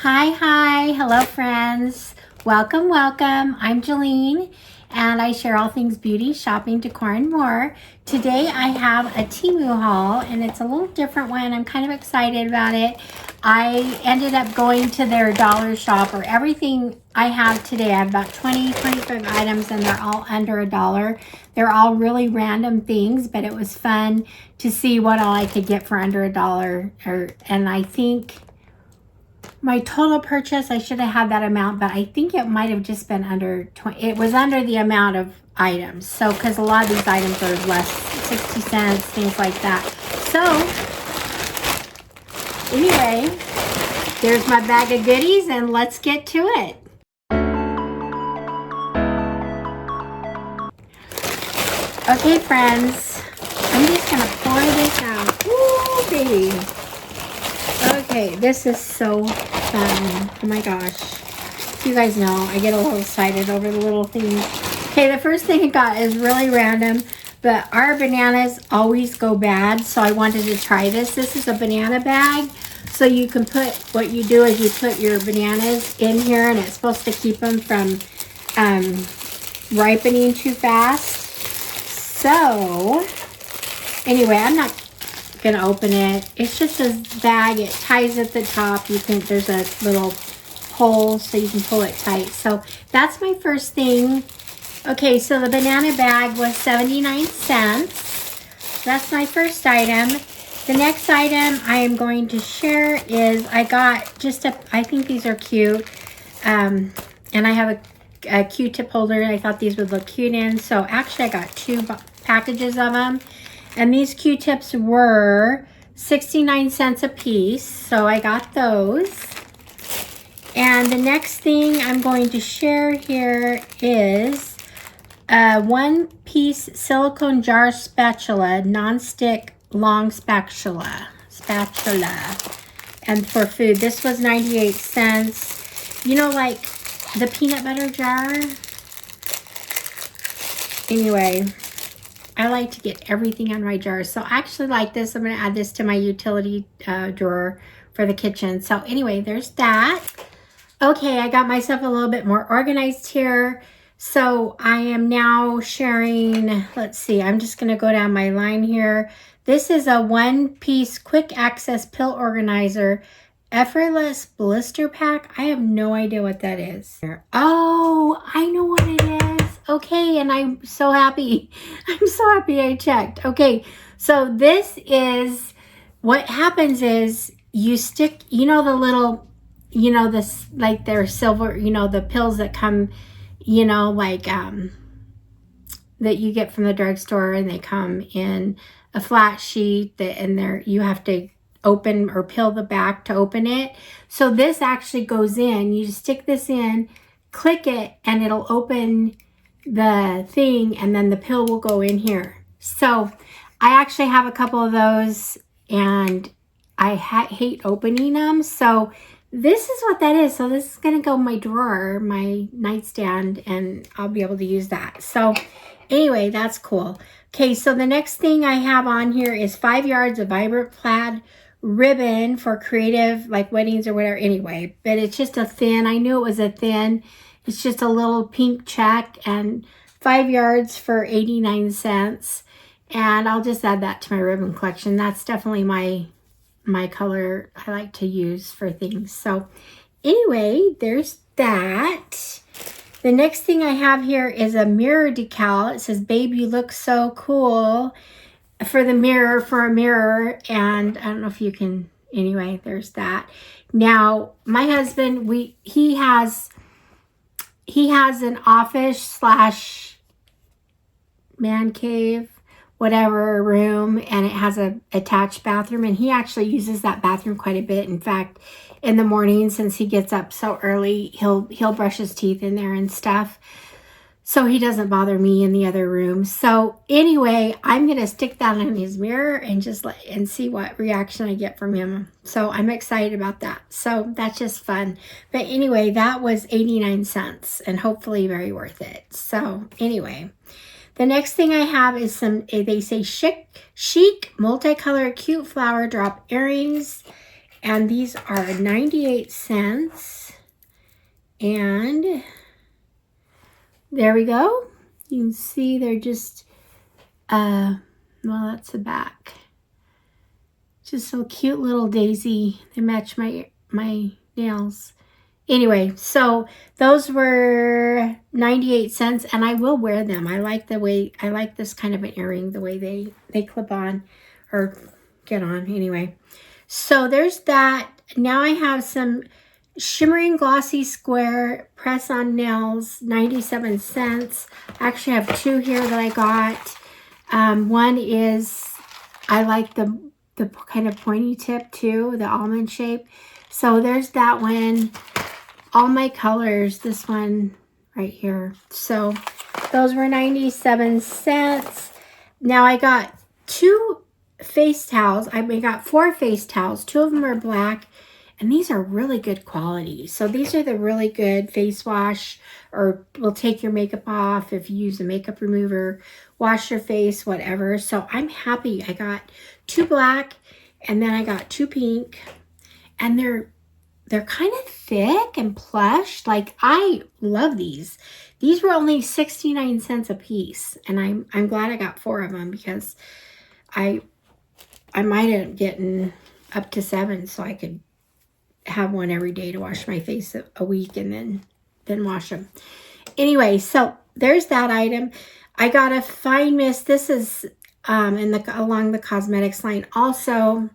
Hi, hello friends. Welcome. I'm Jolene and I share all things beauty, shopping, decor, and more. Today I have a Temu haul and it's a little different one. I'm kind of excited about it. I ended up going to their dollar shop, or everything I have today. I have about 25 items and they're all under $1. They're all really random things, but it was fun to see what all I could get for under $1. And I think my total purchase, I should have had that amount, but I think it might have just been under 20. It was under the amount of items. So, because a lot of these items are less, 60 cents, things like that. So, anyway, there's my bag of goodies and let's get to it. Okay, friends, I'm just going to pour this out. Ooh, baby. Okay, this is so fun. Oh my gosh. You guys know I get a little excited over the little things. Okay, the first thing I got is really random, but our bananas always go bad, so I wanted to try this. This is a banana bag. So you can put, what you do is you put your bananas in here, and it's supposed to keep them from ripening too fast. So, anyway, I'm not gonna open it. It's just a bag. It ties at the top. You can, there's a little hole so you can pull it tight. So that's my first thing. Okay, so the banana bag was 79 cents. That's my first item. The next item I am going to share is I got just a, I think these are cute. And I have a Q-tip holder. I thought these would look cute in. So actually I got 2 packages of them. And these Q-tips were 69 cents a piece, so I got those. And the next thing I'm going to share here is a 1-piece silicone jar spatula, non-stick long spatula. And for food, this was 98 cents. You know, like the peanut butter jar? Anyway, I like to get everything on my jars. So I actually like this. I'm going to add this to my utility drawer for the kitchen. So anyway, there's that. Okay, I got myself a little bit more organized here. So I am now sharing, let's see, I'm just going to go down my line here. This is a 1-piece quick access pill organizer, effortless blister pack. I have no idea what that is. Oh, I know what it is. Okay, and I'm so happy. I'm so happy I checked. Okay, so this is, what happens is you stick, you know, the little, you know, this, like they're silver, you know, the pills that come, you know, like, that you get from the drugstore, and they come in a flat sheet that, and there, you have to open or peel the back to open it. So this actually goes in, you just stick this in, click it, and it'll open the thing, and then the pill will go in here. So I actually have a couple of those, and I hate opening them. So this is what that is. So this is going to go in my drawer, my nightstand, and I'll be able to use that. So anyway, that's cool. Okay, so the next thing I have on here is 5 yards of vibrant plaid ribbon for creative, like weddings or whatever. Anyway, but it's just a thin, I knew it was a thin. It's just a little pink check, and 5 yards for 89 cents. And I'll just add that to my ribbon collection. That's definitely my color I like to use for things. So anyway, there's that. The next thing I have here is a mirror decal. It says, "Babe, you look so cool," for the mirror, for a mirror. And I don't know if you can, anyway, there's that. Now, my husband, he has an office slash man cave, whatever, room, and it has a attached bathroom, and he actually uses that bathroom quite a bit. In fact, in the morning, since he gets up so early, he'll brush his teeth in there and stuff, so he doesn't bother me in the other room. So anyway, I'm gonna stick that in his mirror and just and see what reaction I get from him. So I'm excited about that. So that's just fun. But anyway, that was 89 cents and hopefully very worth it. So anyway, the next thing I have is some, they say chic multicolored cute flower drop earrings. And these are 98 cents. And there we go. You can see they're just, well, that's the back. Just so cute little daisy. They match my nails. Anyway, so those were 98 cents, and I will wear them. I like the way, I like this kind of an earring, the way they clip on or get on. Anyway, so there's that. Now I have some shimmering glossy square press-on nails, 97 cents. I actually have two here that I got. One is, I like the kind of pointy tip too, the almond shape. So there's that one. All my colors, this one right here. So those were 97 cents. Now I got two face towels. I got 4 face towels. 2 of them are black, and these are really good quality. So these are the really good face wash, or will take your makeup off if you use a makeup remover, wash your face, whatever. So I'm happy. I got 2 black, and then I got 2 pink, and they're kind of thick and plush. Like, I love these. These were only 69 cents a piece, and I'm glad I got 4 of them, because I might end up getting up to 7, so I could have one every day to wash my face a week and then wash them. Anyway, so there's that item. I got a fine mist. This is along the cosmetics line. Also,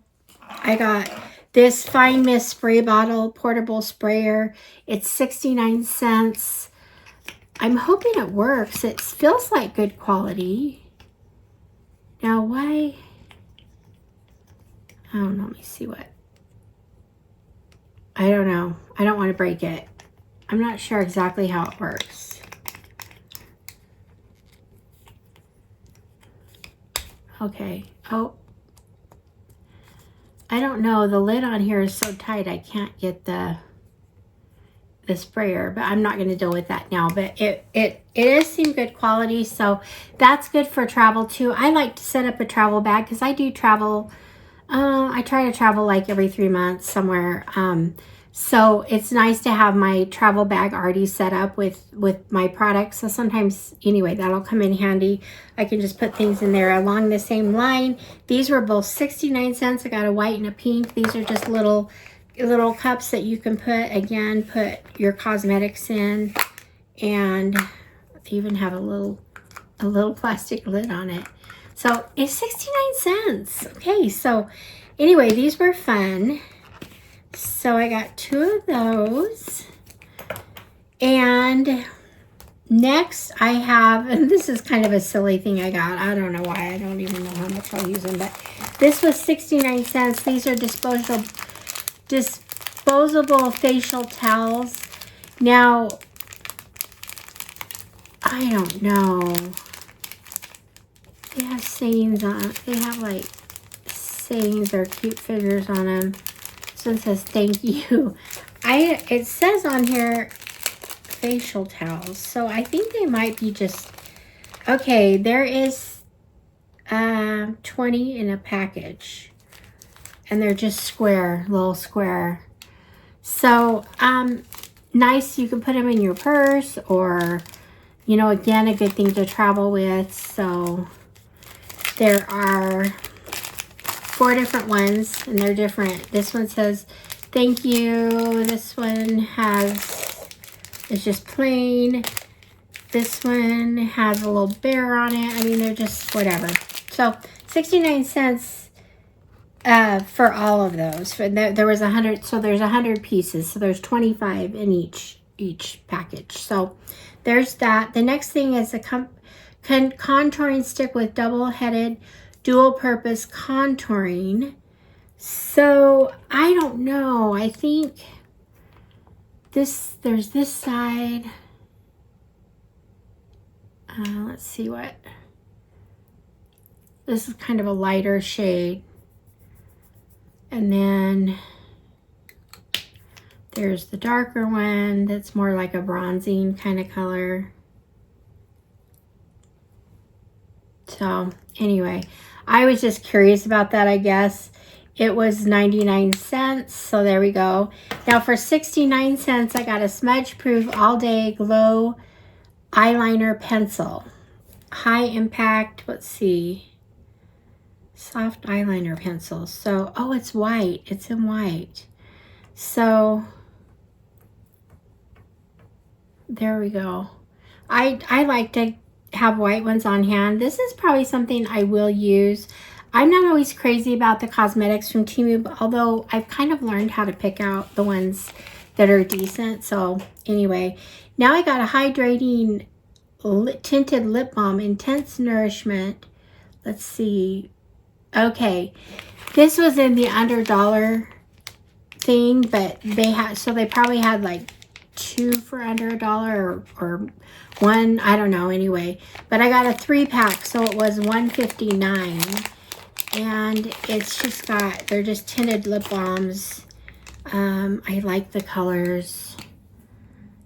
I got this fine mist spray bottle, portable sprayer. It's 69 cents. I'm hoping it works. It feels like good quality. Now, why? I don't know. Let me see what. I don't know. I don't want to break it. I'm not sure exactly how it works. Okay. Oh. I don't know. The lid on here is so tight I can't get the sprayer, but I'm not going to deal with that now. But it is seem good quality, so that's good for travel too. I like to set up a travel bag because I do travel. I try to travel like every 3 months somewhere. So it's nice to have my travel bag already set up with my products. So sometimes, anyway, that'll come in handy. I can just put things in there. Along the same line, these were both 69 cents. I got a white and a pink. These are just little cups that you can put your cosmetics in, and they even have a little plastic lid on it. So it's 69 cents. Okay, so anyway, these were fun. So I got 2 of those. And next I have, and this is kind of a silly thing I got. I don't know why. I don't even know how much I'll use them. But this was 69 cents. These are disposable facial towels. Now, I don't know. They have sayings on. They have like sayings or cute figures on them. This one says thank you. It says on here facial towels, so I think they might be just okay. There is 20 in a package, and they're just square, little square. So nice. You can put them in your purse, or again, a good thing to travel with. So there are 4 different ones, and they're different. This one says thank you. This one is just plain. This one has a little bear on it. I mean, they're just whatever. So 69 cents for all of those. There was 100, so there's 100 pieces. So there's 25 in each package. So there's that. The next thing is a contouring stick with double-headed dual purpose contouring. So I don't know. I think there's this side. Let's see what. This is kind of a lighter shade. And then there's the darker one that's more like a bronzing kind of color. So anyway, I was just curious about that, I guess. it was 99 cents. So there we go. Now for 69 cents, I got a smudge proof all day glow eyeliner pencil. High impact, let's see, soft eyeliner pencil. So, oh, it's white. It's in white. So there we go. I like to have white ones on hand. This is probably something I will use. I'm not always crazy about the cosmetics from Temu, but although I've kind of learned how to pick out the ones that are decent. So anyway, now I got a hydrating tinted lip balm, intense nourishment. Let's see. Okay, this was in the under $1 thing, but they had, so they probably had like 2 for under $1 or 1, I don't know, anyway. But I got a 3-pack, so it was $1.59. And it's just got, they're just tinted lip balms. I like the colors.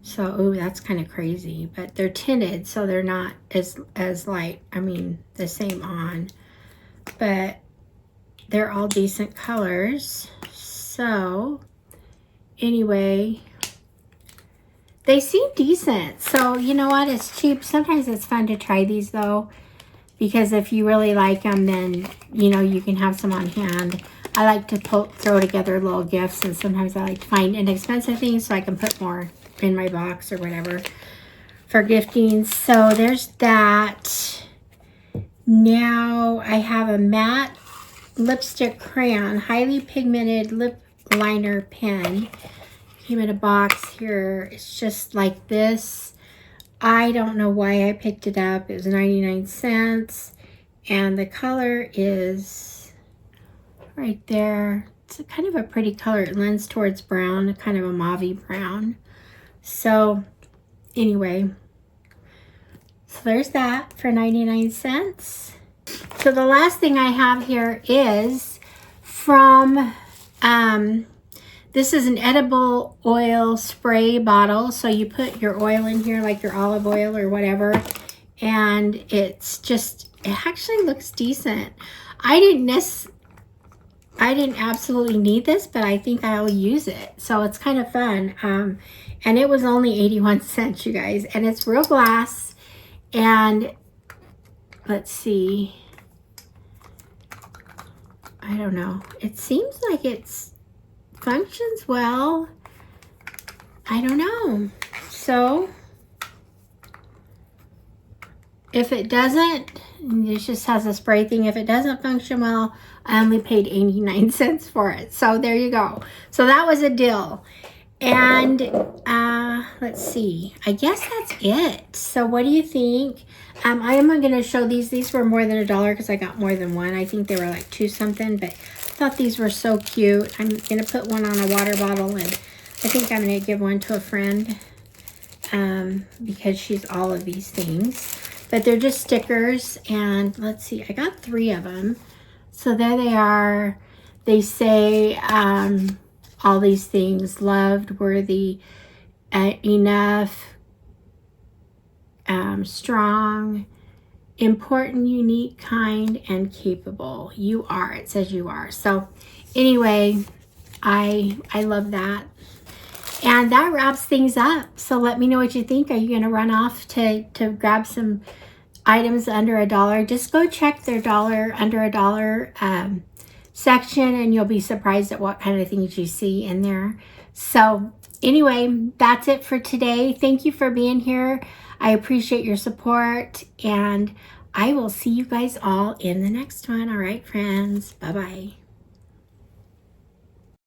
So, ooh, that's kind of crazy. But they're tinted, so they're not as light. I mean, the same on. But they're all decent colors. So, anyway, they seem decent. So, you know what? It's cheap. Sometimes it's fun to try these, though. Because if you really like them, then, you know, you can have some on hand. I like to throw together little gifts, and sometimes I like to find inexpensive things so I can put more in my box or whatever for gifting. So there's that. Now I have a matte lipstick crayon, highly pigmented lip liner pen. Came in a box here. It's just like this. I don't know why I picked it up. It was 99 cents. And the color is right there. It's kind of a pretty color. It lends towards brown, kind of a mauve brown. So anyway, so there's that for 99 cents. So the last thing I have here is from, this is an edible oil spray bottle. So you put your oil in here, like your olive oil or whatever. And it's just, it actually looks decent. I didn't absolutely need this, but I think I'll use it. So it's kind of fun. And it was only 81 cents, you guys. And it's real glass. And let's see. I don't know. It seems like it's functions well. I don't know. So if it doesn't, it just has a spray thing. If it doesn't function well, I only paid 89 cents for it. So there you go. So that was a deal. And let's see. I guess that's it. So what do you think? I am going to show these. These were more than $1 because I got more than one. I think they were like 2 something, but I thought these were so cute. I'm going to put one on a water bottle, and I think I'm going to give one to a friend because she's all of these things. But they're just stickers, and let's see. I got 3 of them. So there they are. They say all these things: loved, worthy, enough, strong, important, unique, kind, and capable. You are. It says you are. So anyway, I love that. And that wraps things up. So let me know what you think. Are you going to run off to grab some items under $1? Just go check their under $1 section, and you'll be surprised at what kind of things you see in there. So anyway, that's it for today. Thank you for being here. I appreciate your support, and I will see you guys all in the next one. All right, friends. Bye-bye.